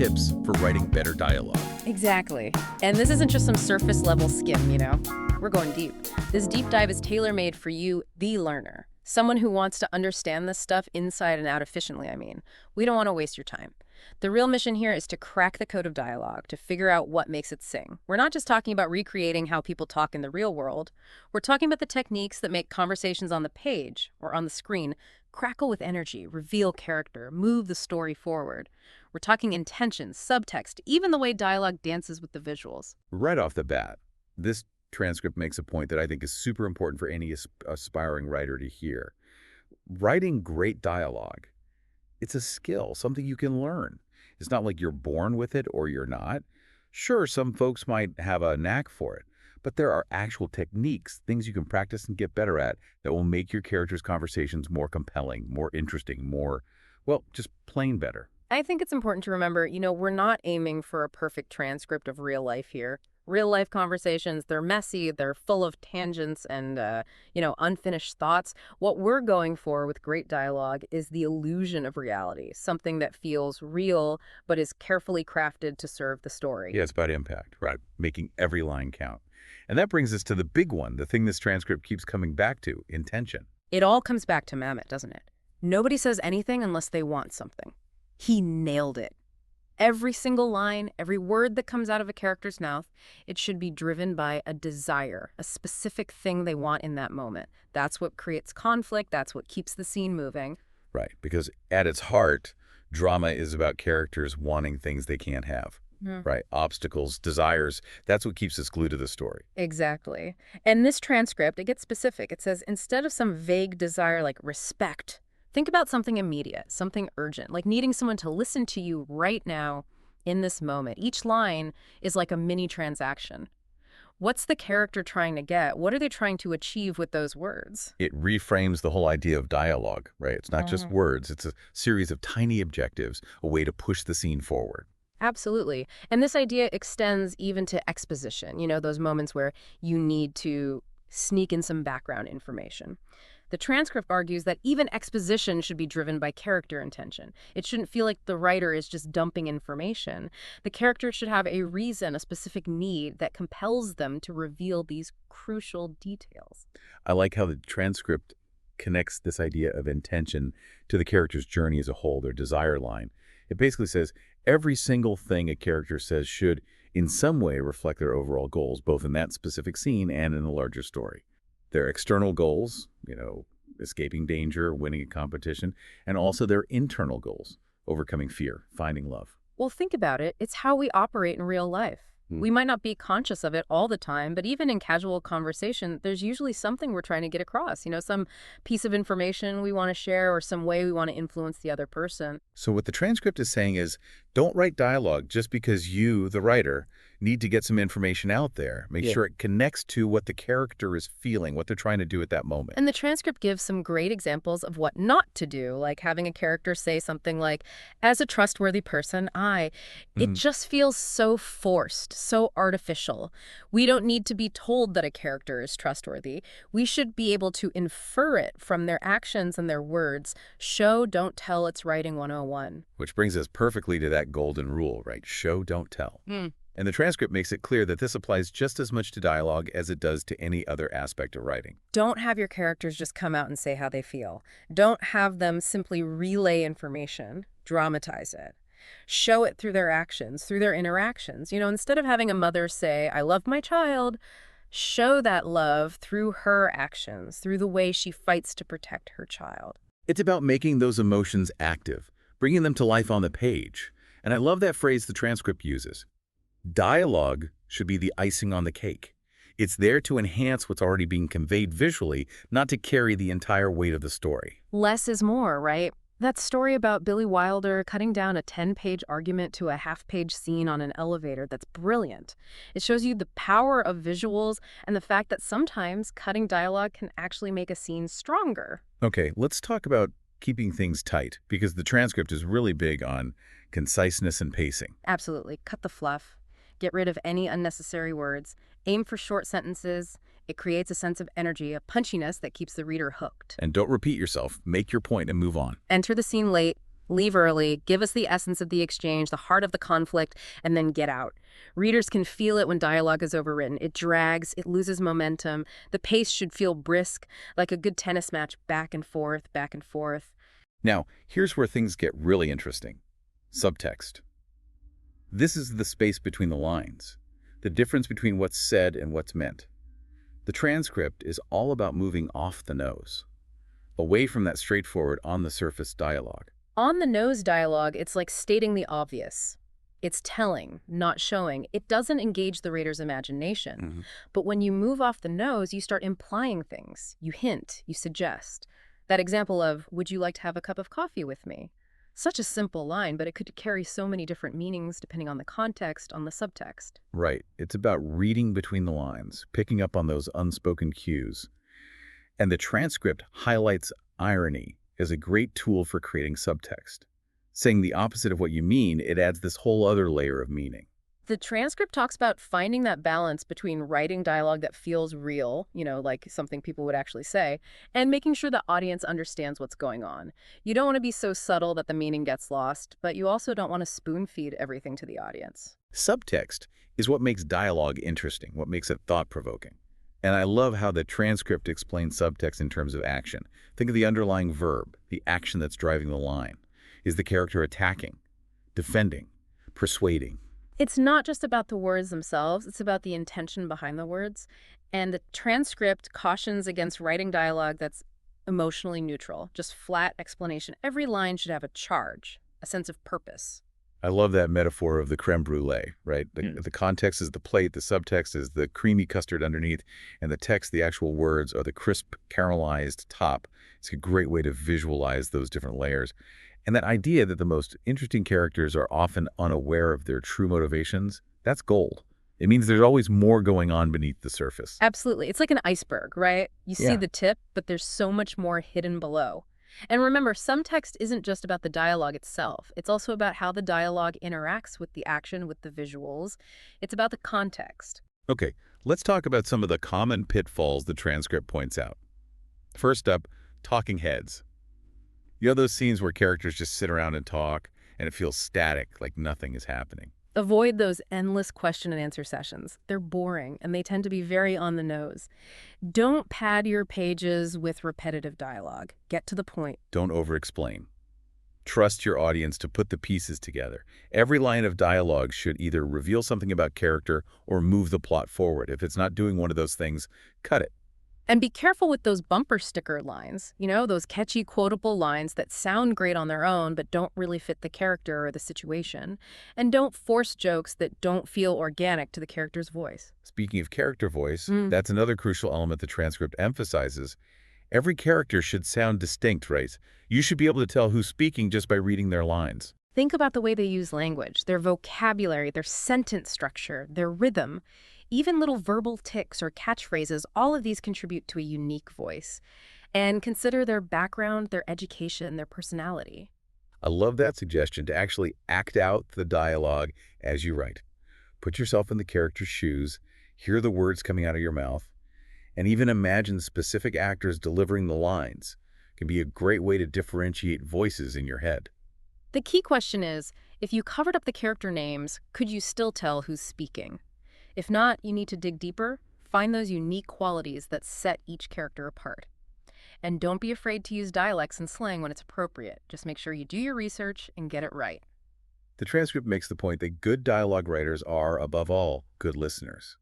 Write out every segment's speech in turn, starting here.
tips for writing better dialogue. Exactly. And this isn't just some surface level skim, you know? We're going deep. This deep dive is tailor-made for you, the learner. Someone who wants to understand this stuff inside and out efficiently, I mean. We don't want to waste your time. The real mission here is to crack the code of dialogue, to figure out what makes it sing. We're not just talking about recreating how people talk in the real world. We're talking about the techniques that make conversations on the page or on the screen crackle with energy, reveal character, move the story forward. We're talking intention, subtext, even the way dialogue dances with the visuals. Right off the bat, this transcript makes a point that I think is super important for any aspiring writer to hear. Writing great dialogue, it's a skill, something you can learn. It's not like you're born with it or you're not. Sure, some folks might have a knack for it, but there are actual techniques, things you can practice and get better at that will make your characters' conversations more compelling, more interesting, more, well, just plain better. I think it's important to remember, we're not aiming for a perfect transcript of real life here. Real life conversations, they're messy, they're full of tangents and, unfinished thoughts. What we're going for with great dialogue is the illusion of reality, something that feels real but is carefully crafted to serve the story. Yeah, it's about impact, right? Making every line count. And that brings us to the big one, the thing this transcript keeps coming back to, intention. It all comes back to Mamet, doesn't it? Nobody says anything unless they want something. He nailed it. Every single line, every word that comes out of a character's mouth, it should be driven by a desire, a specific thing they want in that moment. That's what creates conflict. That's what keeps the scene moving. Right, because at its heart, drama is about characters wanting things they can't have. Right, obstacles, desires, that's what keeps us glued to the story. Exactly. And this transcript, it gets specific. It says, instead of some vague desire like respect, think about something immediate, something urgent, like needing someone to listen to you right now in this moment. Each line is like a mini transaction. What's the character trying to get? What are they trying to achieve with those words? It reframes the whole idea of dialogue, right? It's not just words. It's a series of tiny objectives, a way to push the scene forward. Absolutely. And this idea extends even to exposition, those moments where you need to sneak in some background information. The transcript argues that even exposition should be driven by character intention. It shouldn't feel like the writer is just dumping information. The character should have a reason, a specific need that compels them to reveal these crucial details. I like how the transcript connects this idea of intention to the character's journey as a whole, their desire line. It basically says every single thing a character says should, in some way, reflect their overall goals, both in that specific scene and in the larger story. Their external goals, escaping danger, winning a competition, and also their internal goals, overcoming fear, finding love. Well, think about it. It's how we operate in real life. We might not be conscious of it all the time, but even in casual conversation, there's usually something we're trying to get across, some piece of information we want to share or some way we want to influence the other person. So what the transcript is saying is, don't write dialogue just because you, the writer, need to get some information out there. Make sure it connects to what the character is feeling, what they're trying to do at that moment. And the transcript gives some great examples of what not to do, like having a character say something like, as a trustworthy person, It just feels so forced, so artificial. We don't need to be told that a character is trustworthy. We should be able to infer it from their actions and their words. Show, don't tell, it's writing 101. Which brings us perfectly to that golden rule, right? Show, don't tell. And the transcript makes it clear that this applies just as much to dialogue as it does to any other aspect of writing. Don't have your characters just come out and say how they feel. Don't have them simply relay information, dramatize it. Show it through their actions, through their interactions. Instead of having a mother say, I love my child, show that love through her actions, through the way she fights to protect her child. It's about making those emotions active, bringing them to life on the page. And I love that phrase the transcript uses. Dialogue should be the icing on the cake. It's there to enhance what's already being conveyed visually, not to carry the entire weight of the story. Less is more, right? That story about Billy Wilder cutting down a 10-page argument to a half-page scene on an elevator, that's brilliant. It shows you the power of visuals and the fact that sometimes cutting dialogue can actually make a scene stronger. Okay, let's talk about keeping things tight, because the transcript is really big on conciseness and pacing. Absolutely. Cut the fluff. Get rid of any unnecessary words. Aim for short sentences. It creates a sense of energy, a punchiness that keeps the reader hooked. And don't repeat yourself. Make your point and move on. Enter the scene late. Leave early, give us the essence of the exchange, the heart of the conflict, and then get out. Readers can feel it when dialogue is overwritten. It drags, it loses momentum. The pace should feel brisk, like a good tennis match, back and forth, back and forth. Now, here's where things get really interesting. Subtext. This is the space between the lines, the difference between what's said and what's meant. The transcript is all about moving off the nose, away from that straightforward, on-the-surface dialogue. On the nose dialogue, it's like stating the obvious. It's telling, not showing. It doesn't engage the reader's imagination. But when you move off the nose, you start implying things. You hint, you suggest. That example of, would you like to have a cup of coffee with me? Such a simple line, but it could carry so many different meanings depending on the context, on the subtext. Right. It's about reading between the lines, picking up on those unspoken cues. And the transcript highlights irony as a great tool for creating subtext. Saying the opposite of what you mean, it adds this whole other layer of meaning. The transcript talks about finding that balance between writing dialogue that feels real, like something people would actually say, and making sure the audience understands what's going on. You don't want to be so subtle that the meaning gets lost, but you also don't want to spoon-feed everything to the audience. Subtext is what makes dialogue interesting, what makes it thought-provoking. And I love how the transcript explains subtext in terms of action. Think of the underlying verb, the action that's driving the line. Is the character attacking, defending, persuading? It's not just about the words themselves, it's about the intention behind the words. And the transcript cautions against writing dialogue that's emotionally neutral, just flat explanation. Every line should have a charge, a sense of purpose. I love that metaphor of the creme brulee, right? The context is the plate, the subtext is the creamy custard underneath, and the text, the actual words, are the crisp, caramelized top. It's a great way to visualize those different layers. And that idea that the most interesting characters are often unaware of their true motivations, that's gold. It means there's always more going on beneath the surface. Absolutely. It's like an iceberg, right? You see the tip, but there's so much more hidden below. And remember, some text isn't just about the dialogue itself. It's also about how the dialogue interacts with the action, with the visuals. It's about the context. Okay, let's talk about some of the common pitfalls the transcript points out. First up, talking heads. You know those scenes where characters just sit around and talk, and it feels static, like nothing is happening? Avoid those endless question and answer sessions. They're boring, and they tend to be very on the nose. Don't pad your pages with repetitive dialogue. Get to the point. Don't over-explain. Trust your audience to put the pieces together. Every line of dialogue should either reveal something about character or move the plot forward. If it's not doing one of those things, cut it. And be careful with those bumper sticker lines, those catchy quotable lines that sound great on their own but don't really fit the character or the situation. And don't force jokes that don't feel organic to the character's voice. Speaking of character voice, that's another crucial element the transcript emphasizes. Every character should sound distinct, right? You should be able to tell who's speaking just by reading their lines. Think about the way they use language, their vocabulary, their sentence structure, their rhythm. Even little verbal tics or catchphrases, all of these contribute to a unique voice. And consider their background, their education, their personality. I love that suggestion to actually act out the dialogue as you write. Put yourself in the character's shoes, hear the words coming out of your mouth, and even imagine specific actors delivering the lines. It can be a great way to differentiate voices in your head. The key question is, if you covered up the character names, could you still tell who's speaking? If not, you need to dig deeper, find those unique qualities that set each character apart. And don't be afraid to use dialects and slang when it's appropriate. Just make sure you do your research and get it right. The transcript makes the point that good dialogue writers are, above all, good listeners.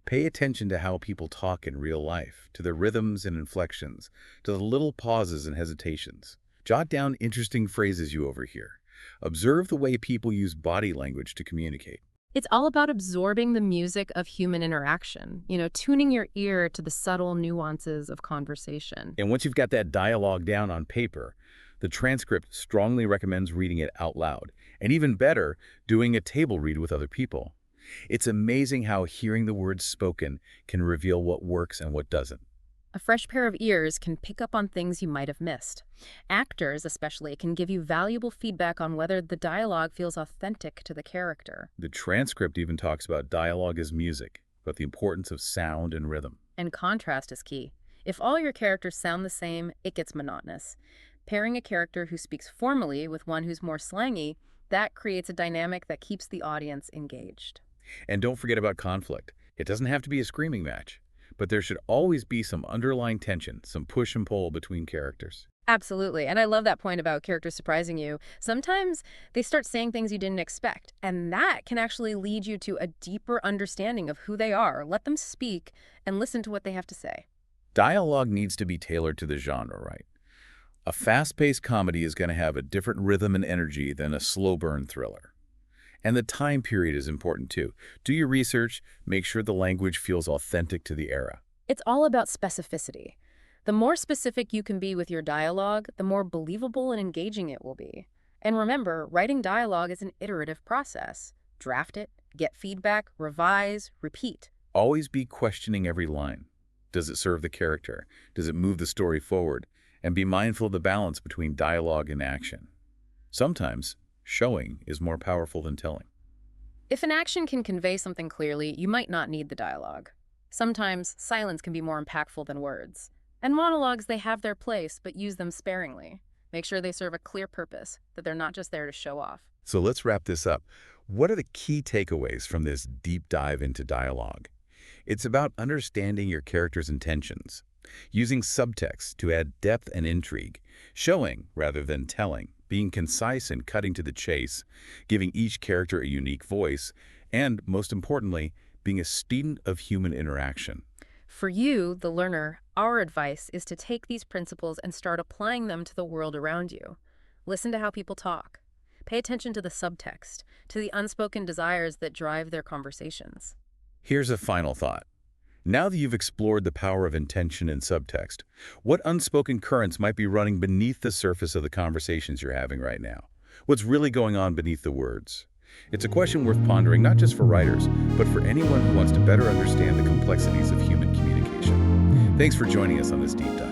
Pay attention to how people talk in real life, to their rhythms and inflections, to the little pauses and hesitations. Jot down interesting phrases you overhear. Observe the way people use body language to communicate. It's all about absorbing the music of human interaction, tuning your ear to the subtle nuances of conversation. And once you've got that dialogue down on paper, the transcript strongly recommends reading it out loud. And even better, doing a table read with other people. It's amazing how hearing the words spoken can reveal what works and what doesn't. A fresh pair of ears can pick up on things you might have missed. Actors, especially, can give you valuable feedback on whether the dialogue feels authentic to the character. The transcript even talks about dialogue as music, about the importance of sound and rhythm. And contrast is key. If all your characters sound the same, it gets monotonous. Pairing a character who speaks formally with one who's more slangy, that creates a dynamic that keeps the audience engaged. And don't forget about conflict. It doesn't have to be a screaming match, but there should always be some underlying tension, some push and pull between characters. Absolutely. And I love that point about characters surprising you. Sometimes they start saying things you didn't expect, and that can actually lead you to a deeper understanding of who they are. Let them speak and listen to what they have to say. Dialogue needs to be tailored to the genre, right? A fast-paced comedy is going to have a different rhythm and energy than a slow-burn thriller. And the time period is important too. Do your research, make sure the language feels authentic to the era. It's all about specificity. The more specific you can be with your dialogue, the more believable and engaging it will be. And remember, writing dialogue is an iterative process. Draft it, get feedback, revise, repeat. Always be questioning every line. Does it serve the character? Does it move the story forward? And be mindful of the balance between dialogue and action. Sometimes, showing is more powerful than telling. If an action can convey something clearly, you might not need the dialogue. Sometimes, silence can be more impactful than words. And monologues, they have their place, but use them sparingly. Make sure they serve a clear purpose, that they're not just there to show off. So let's wrap this up. What are the key takeaways from this deep dive into dialogue? It's about understanding your character's intentions, using subtext to add depth and intrigue, showing rather than telling, being concise and cutting to the chase, giving each character a unique voice, and, most importantly, being a student of human interaction. For you, the learner, our advice is to take these principles and start applying them to the world around you. Listen to how people talk. Pay attention to the subtext, to the unspoken desires that drive their conversations. Here's a final thought. Now that you've explored the power of intention and subtext, what unspoken currents might be running beneath the surface of the conversations you're having right now? What's really going on beneath the words? It's a question worth pondering not just for writers, but for anyone who wants to better understand the complexities of human communication. Thanks for joining us on this deep dive.